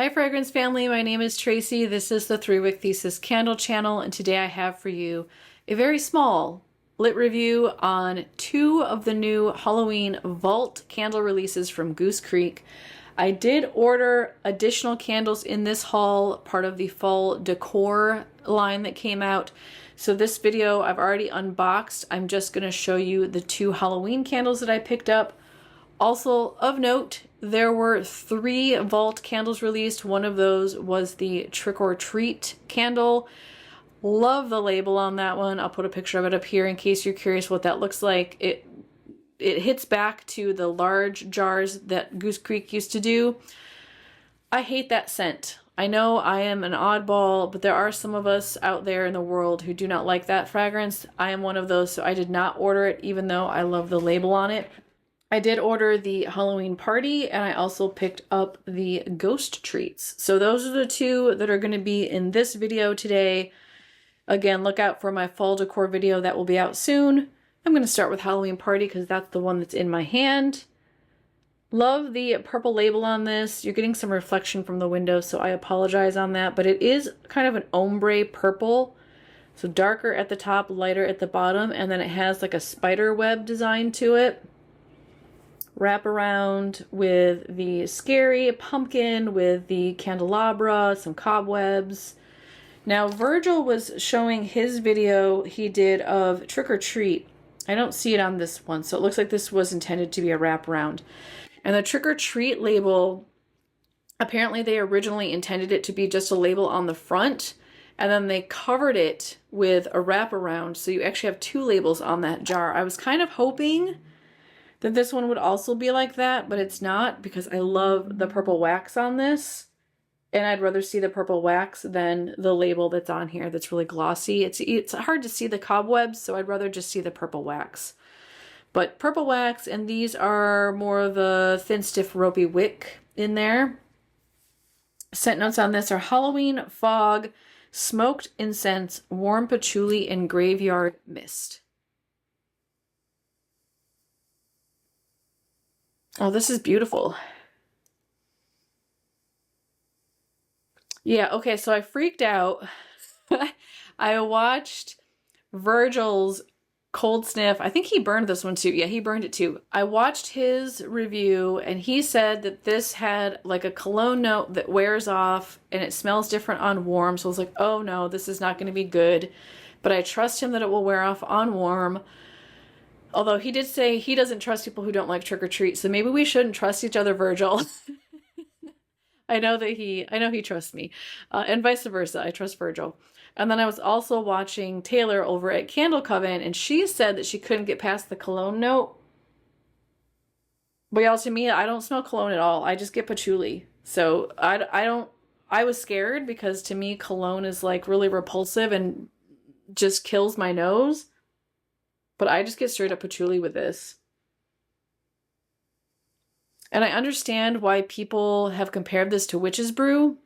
Hi fragrance family, my name is Tracy. This is the 3-Wick Thesis candle channel, and today I have for you a very small lit review on 2 of the new Halloween vault candle releases from Goose Creek. I did order additional candles in this haul, part of the fall decor line that came out. So this video I've already unboxed. I'm just going to show you the 2 Halloween candles that I picked up. Also of note, there were 3 vault candles released. One of those was the Trick or Treat candle. Love the label on that one. I'll put a picture of it up here in case you're curious what that looks like. It hits back to the large jars that Goose Creek used to do. I hate that scent. I know I am an oddball, but there are some of us out there in the world who do not like that fragrance. I am one of those, so I did not order it even though I love the label on it. I did order the Halloween Party, and I also picked up the Ghost Treats. So those are the 2 that are going to be in this video today. Again, look out for my fall decor video that will be out soon. I'm going to start with Halloween Party because that's the one that's in my hand. Love the purple label on this. You're getting some reflection from the window, so I apologize on that. But it is kind of an ombre purple. So darker at the top, lighter at the bottom, and then it has like a spider web design to it. Wrap around with the scary pumpkin, with the candelabra, some cobwebs. Now Virgil was showing his video he did of Trick or Treat. I don't see it on this one, so it looks like this was intended to be a wraparound. And the Trick or Treat label, apparently they originally intended it to be just a label on the front, and then they covered it with a wraparound, so you actually have 2 labels on that jar. I was kind of hoping that this one would also be like that, but it's not because I love the purple wax on this. And I'd rather see the purple wax than the label that's on here that's really glossy. It's hard to see the cobwebs, so I'd rather just see the purple wax. But purple wax, and these are more of a thin, stiff, ropey wick in there. Scent notes on this are Halloween Fog, Smoked Incense, Warm Patchouli, and Graveyard Mist. Oh, this is beautiful. Yeah, okay, so I freaked out. I watched Virgil's cold sniff. I think he burned this one too. Yeah, he burned it too. I watched his review and he said that this had like a cologne note that wears off and it smells different on warm. So I was like, oh no, this is not going to be good. But I trust him that it will wear off on warm. Although he did say he doesn't trust people who don't like Trick or Treat, so maybe we shouldn't trust each other, Virgil. I know he trusts me, and vice versa. I trust Virgil. And then I was also watching Taylor over at Candle Coven, and she said that she couldn't get past the cologne note. But y'all, to me, I don't smell cologne at all. I just get patchouli. So I was scared because to me, cologne is like really repulsive and just kills my nose. But I just get straight up patchouli with this. And I understand why people have compared this to Witch's Brew.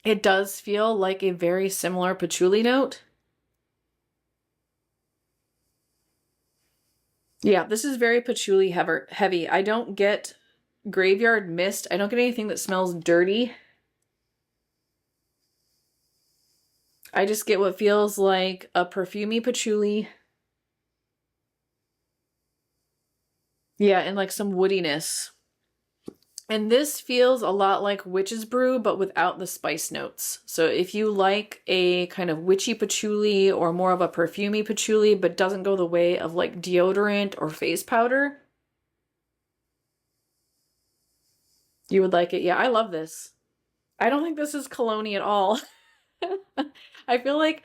It does feel like a very similar patchouli note. Yeah, this is very patchouli heavy. I don't get Graveyard Mist. I don't get anything that smells dirty. I just get what feels like a perfumey patchouli. Yeah, and like some woodiness. And this feels a lot like Witch's Brew, but without the spice notes. So if you like a kind of witchy patchouli or more of a perfumey patchouli, but doesn't go the way of like deodorant or face powder, you would like it. Yeah, I love this. I don't think this is cologne at all. I feel like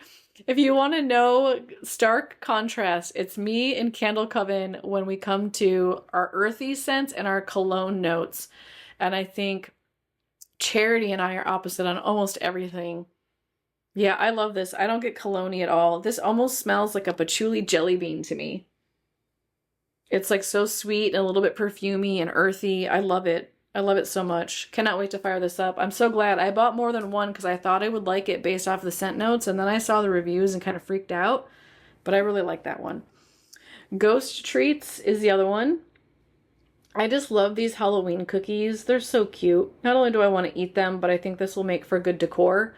if you want to know stark contrast, it's me and Candle Coven when we come to our earthy scents and our cologne notes. And I think Charity and I are opposite on almost everything. Yeah, I love this. I don't get cologne at all. This almost smells like a patchouli jelly bean to me. It's like so sweet and a little bit perfumey and earthy. I love it. I love it so much. Cannot wait to fire this up. I'm so glad. I bought more than one because I thought I would like it based off the scent notes, and then I saw the reviews and kind of freaked out, but I really like that one. Ghost Treats is the other one. I just love these Halloween cookies. They're so cute. Not only do I want to eat them, but I think this will make for good decor.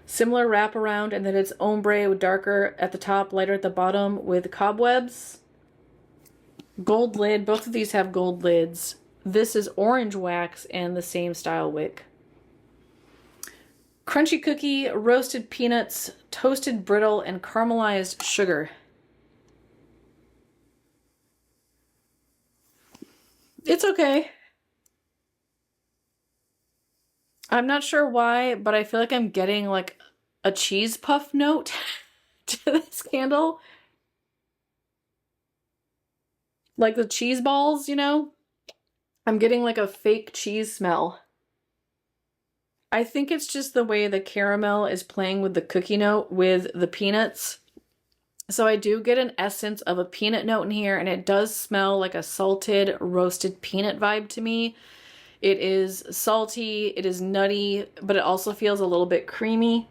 Similar wraparound, and then it's ombre with darker at the top, lighter at the bottom with cobwebs. Gold lid. Both of these have gold lids. This is orange wax and the same style wick. Crunchy cookie, roasted peanuts, toasted brittle, and caramelized sugar. It's okay. I'm not sure why, but I feel like I'm getting like a cheese puff note to this candle. Like the cheese balls, you know? I'm getting like a fake cheese smell. I think it's just the way the caramel is playing with the cookie note with the peanuts. So I do get an essence of a peanut note in here, and it does smell like a salted roasted peanut vibe to me. It is salty, it is nutty, but it also feels a little bit creamy.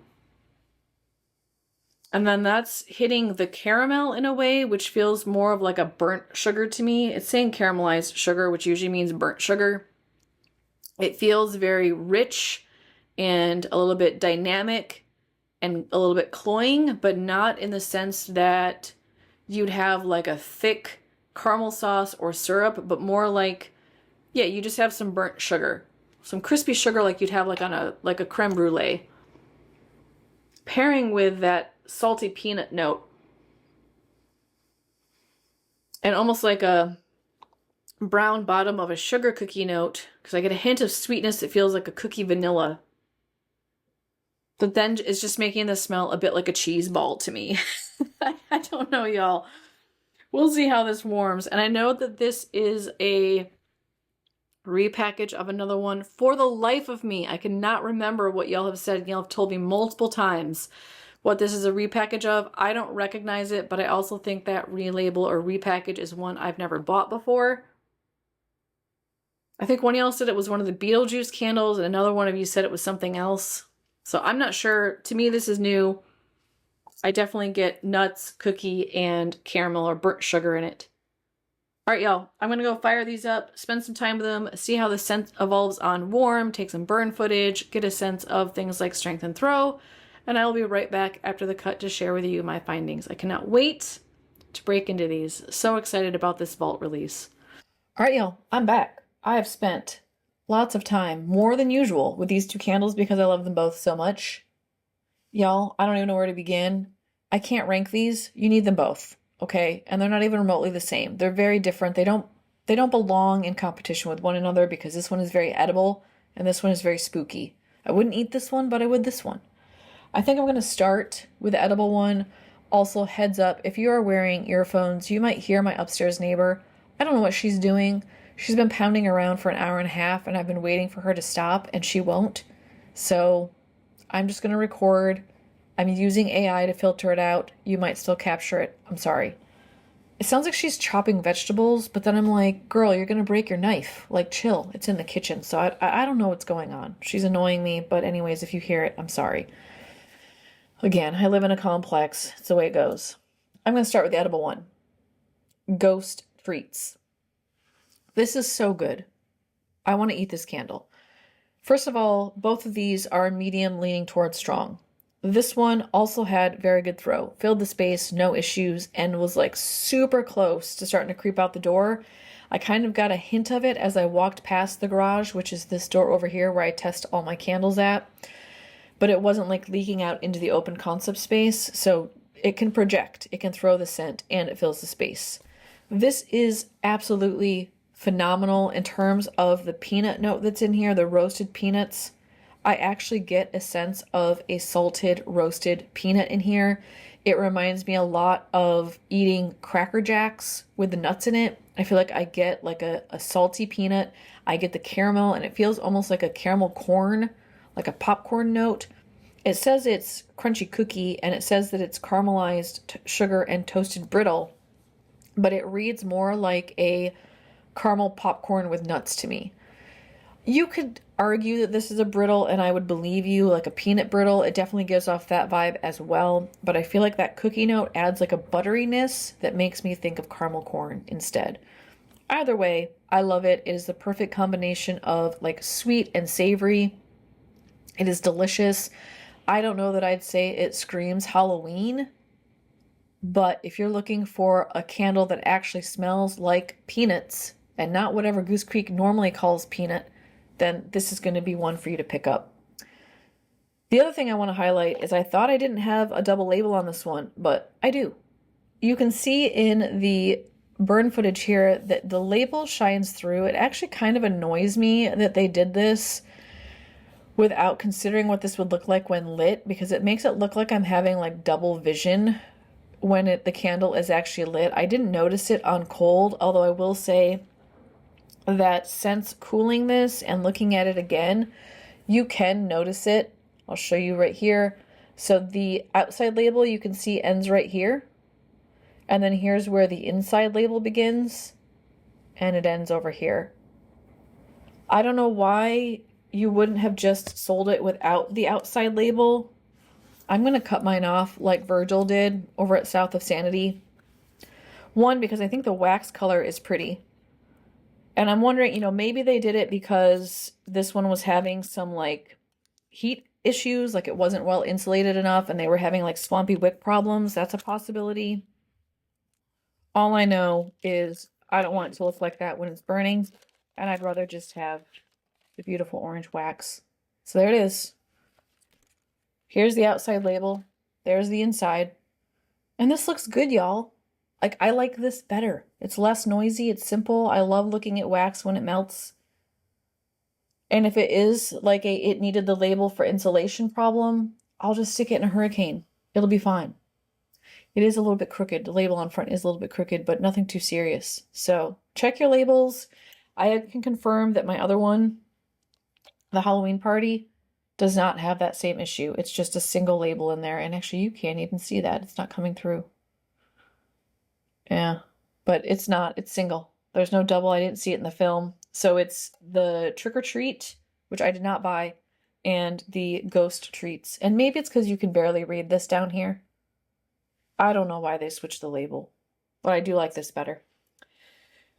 And then that's hitting the caramel in a way which feels more of like a burnt sugar to me. It's saying caramelized sugar, which usually means burnt sugar. It feels very rich and a little bit dynamic and a little bit cloying, but not in the sense that you'd have like a thick caramel sauce or syrup, but more like, yeah, you just have some burnt sugar. Some crispy sugar like you'd have like on a creme brulee. Pairing with that salty peanut note. And almost like a brown bottom of a sugar cookie note, because I get a hint of sweetness that feels like a cookie vanilla. But then it's just making the smell a bit like a cheese ball to me. I don't know, y'all. We'll see how this warms. And I know that this is a repackage of another one. For the life of me, I cannot remember what y'all have said. Y'all have told me multiple times what this is a repackage of. I don't recognize it, but I also think that relabel or repackage is one I've never bought before. I think one of y'all said it was one of the Beetlejuice candles, and another one of you said it was something else. So I'm not sure. To me, this is new. I definitely get nuts, cookie, and caramel or burnt sugar in it. All right, y'all. I'm going to go fire these up, spend some time with them, see how the scent evolves on warm, take some burn footage, get a sense of things like strength and throw, and I will be right back after the cut to share with you my findings. I cannot wait to break into these. So excited about this vault release. All right, y'all. I'm back. I have spent lots of time, more than usual, with these two candles because I love them both so much. Y'all, I don't even know where to begin. I can't rank these. You need them both, okay? And they're not even remotely the same. They're very different. They don't belong in competition with one another because this one is very edible and this one is very spooky. I wouldn't eat this one, but I would this one. I think I'm going to start with the edible one. Also, heads up, if you are wearing earphones, you might hear my upstairs neighbor. I don't know what she's doing. She's been pounding around for an hour and a half, and I've been waiting for her to stop, and she won't. So I'm just going to record. I'm using AI to filter it out. You might still capture it. I'm sorry. It sounds like she's chopping vegetables, but then I'm like, girl, you're going to break your knife. Like, chill. It's in the kitchen. So I don't know what's going on. She's annoying me, but anyways, if you hear it, I'm sorry. Again, I live in a complex. It's the way it goes. I'm going to start with the edible one. Ghost Treats. This is so good. I want to eat this candle. First of all, both of these are medium leaning towards strong. This one also had very good throw, filled the space, no issues, and was like super close to starting to creep out the door. I kind of got a hint of it as I walked past the garage, which is this door over here where I test all my candles at. But it wasn't like leaking out into the open concept space, so it can project, it can throw the scent, and it fills the space. This is absolutely phenomenal in terms of the peanut note that's in here, the roasted peanuts. I actually get a sense of a salted roasted peanut in here. It reminds me a lot of eating Cracker Jacks with the nuts in it. I feel like I get like a salty peanut. I get the caramel, and it feels almost like a caramel corn, like a popcorn note. It says it's crunchy cookie, and it says that it's caramelized sugar and toasted brittle, but it reads more like a caramel popcorn with nuts to me. You could argue that this is a brittle, and I would believe you, like a peanut brittle. It definitely gives off that vibe as well, but I feel like that cookie note adds like a butteriness that makes me think of caramel corn instead. Either way, I love it. It is the perfect combination of like sweet and savory. It is delicious. I don't know that I'd say it screams Halloween, but if you're looking for a candle that actually smells like peanuts and not whatever Goose Creek normally calls peanut, then this is going to be one for you to pick up. The other thing I want to highlight is I thought I didn't have a double label on this one, but I do. You can see in the burn footage here that the label shines through. It actually kind of annoys me that they did this without considering what this would look like when lit, because it makes it look like I'm having like double vision when the candle is actually lit. I didn't notice it on cold, although I will say that since cooling this and looking at it again, you can notice it. I'll show you right here. So the outside label you can see ends right here. And then here's where the inside label begins. And it ends over here. I don't know why you wouldn't have just sold it without the outside label. I'm going to cut mine off like Virgil did over at South of Sanity. One, because I think the wax color is pretty. And I'm wondering, maybe they did it because this one was having some like heat issues, like it wasn't well insulated enough and they were having like swampy wick problems. That's a possibility. All I know is I don't want it to look like that when it's burning, and I'd rather just have the beautiful orange wax. So there it is. Here's the outside label. There's the inside. And this looks good, y'all. Like, I like this better. It's less noisy. It's simple. I love looking at wax when it melts. And if it is like it needed the label for insulation problem, I'll just stick it in a hurricane. It'll be fine. It is a little bit crooked. The label on front is a little bit crooked, but nothing too serious. So check your labels. I can confirm that my other one, the Halloween Party, does not have that same issue. It's just a single label in there. And actually, you can't even see that. It's not coming through. Yeah, but it's not. It's single. There's no double. I didn't see it in the film. So it's the Trick or Treat, which I did not buy, and the Ghost Treats. And maybe it's because you can barely read this down here. I don't know why they switched the label, but I do like this better.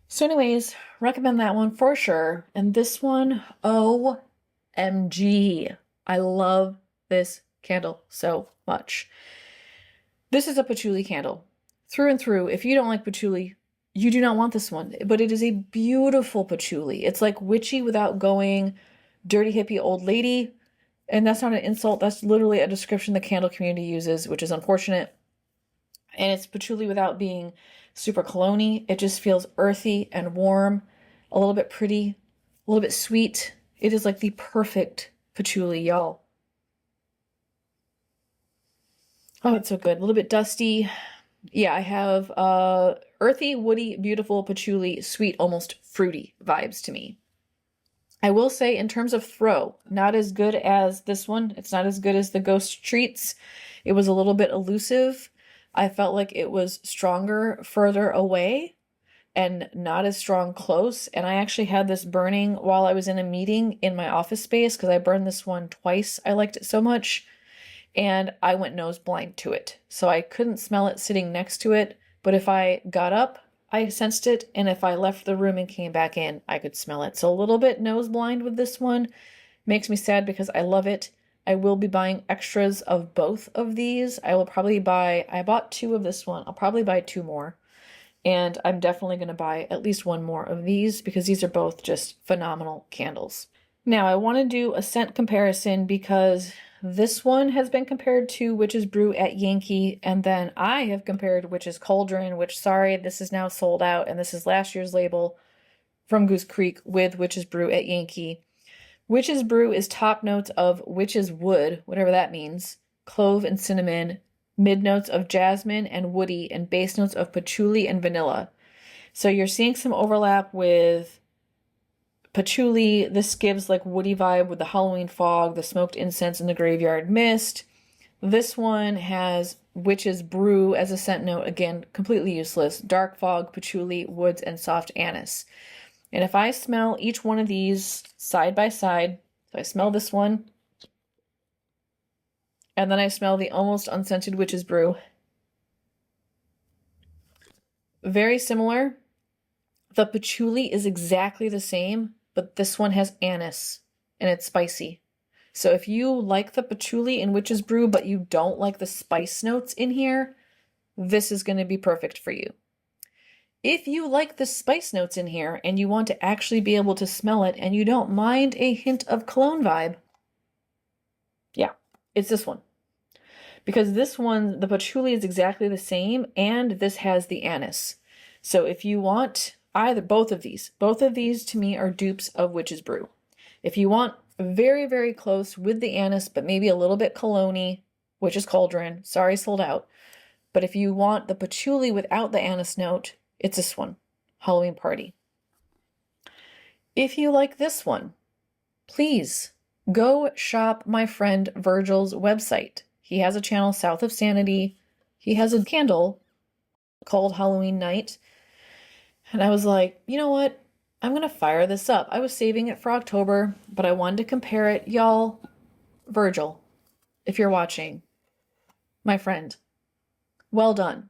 So anyways, recommend that one for sure. And this one, OMG. I love this candle so much. This is a patchouli candle. Through and through. If you don't like patchouli, you do not want this one. But it is a beautiful patchouli. It's like witchy without going dirty hippie old lady. And that's not an insult. That's literally a description the candle community uses, which is unfortunate. And it's patchouli without being super cologne-y. It just feels earthy and warm, a little bit pretty, a little bit sweet. It is like the perfect patchouli, y'all. Oh, it's so good. A little bit dusty. Yeah, I have earthy, woody, beautiful patchouli, sweet, almost fruity vibes to me. I will say in terms of throw, not as good as this one. It's not as good as the Ghost Treats. It was a little bit elusive. I felt like it was stronger further away and not as strong close. And I actually had this burning while I was in a meeting in my office space because I burned this one twice. I liked it so much. And I went nose blind to it. So I couldn't smell it sitting next to it. But if I got up, I sensed it. And if I left the room and came back in, I could smell it. So a little bit nose blind with this one. Makes me sad because I love it. I will be buying extras of both of these. I bought 2 of this one. I'll probably buy 2 more. And I'm definitely going to buy at least 1 more of these because these are both just phenomenal candles. Now, I want to do a scent comparison because this one has been compared to Witch's Brew at Yankee, and then I have compared Witch's Cauldron, which, sorry, this is now sold out, and this is last year's label from Goose Creek with Witch's Brew at Yankee. Witch's Brew is top notes of witch's wood, whatever that means, clove and cinnamon, mid notes of jasmine and woody, and base notes of patchouli and vanilla. So you're seeing some overlap with patchouli. This gives like woody vibe with the Halloween fog, the smoked incense, and the graveyard mist. This one has Witch's Brew as a scent note. Again, completely useless. Dark fog, patchouli, woods, and soft anise. And if I smell each one of these side by side, so I smell this one, and then I smell the almost unscented Witch's Brew. Very similar. The patchouli is exactly the same, but this one has anise and it's spicy. So if you like the patchouli in Witch's Brew, but you don't like the spice notes in here, this is going to be perfect for you. If you like the spice notes in here and you want to actually be able to smell it and you don't mind a hint of cologne vibe, yeah, it's this one. Because this one, the patchouli is exactly the same and this has the anise. So if you want both of these to me are dupes of Witch's Brew. If you want very, very close with the anise, but maybe a little bit cologne-y, Witch's Cauldron, sorry, sold out. But if you want the patchouli without the anise note, it's this one, Halloween Party. If you like this one, please go shop my friend Virgil's website. He has a channel, South of Sanity. He has a candle called Halloween Night. And I was like, you know what? I'm going to fire this up. I was saving it for October, but I wanted to compare it. Y'all, Virgil, if you're watching, my friend, well done.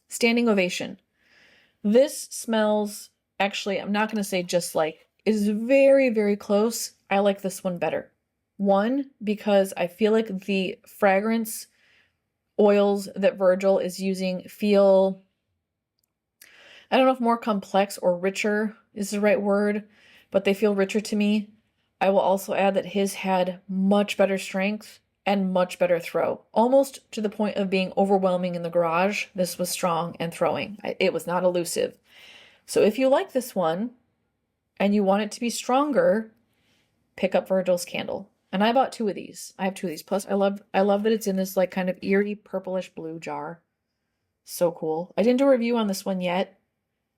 Standing ovation. This smells, actually, I'm not going to say just like, is very, very close. I like this one better. One, because I feel like the fragrance oils that Virgil is using feel, I don't know if more complex or richer is the right word, but they feel richer to me. I will also add that his had much better strength and much better throw, almost to the point of being overwhelming in the garage. This was strong and throwing. It was not elusive. So if you like this one and you want it to be stronger, pick up Virgil's candle. And I bought 2 of these. I have 2 of these. Plus, I love that it's in this like kind of eerie purplish blue jar. So cool. I didn't do a review on this one yet.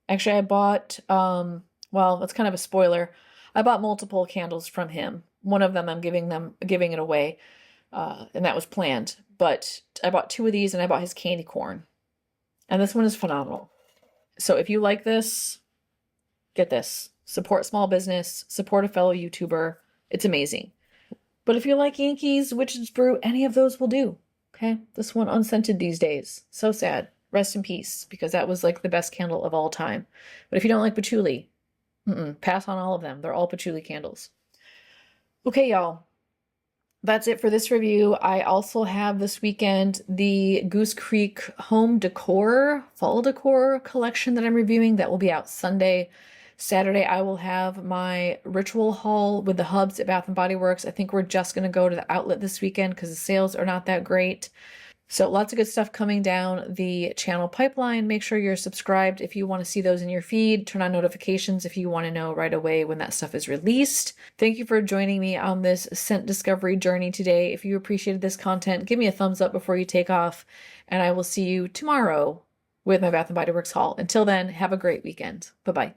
Actually, I bought, well, that's kind of a spoiler. I bought multiple candles from him. One of them I'm giving it away. And that was planned. But I bought 2 of these and I bought his candy corn. And this one is phenomenal. So if you like this, get this. Support small business. Support a fellow YouTuber. It's amazing. But if you like Yankees, Witch's Brew, any of those will do. Okay? This one unscented these days. So sad. Rest in peace, because that was like the best candle of all time. But if you don't like patchouli, pass on all of them. They're all patchouli candles. Okay, y'all. That's it for this review. I also have this weekend the Goose Creek home decor, fall decor collection that I'm reviewing. That will be out Sunday. Saturday, I will have my ritual haul with the hubs at Bath & Body Works. I think we're just going to go to the outlet this weekend because the sales are not that great. So lots of good stuff coming down the channel pipeline. Make sure you're subscribed if you want to see those in your feed. Turn on notifications if you want to know right away when that stuff is released. Thank you for joining me on this scent discovery journey today. If you appreciated this content, give me a thumbs up before you take off. And I will see you tomorrow with my Bath & Body Works haul. Until then, have a great weekend. Bye-bye.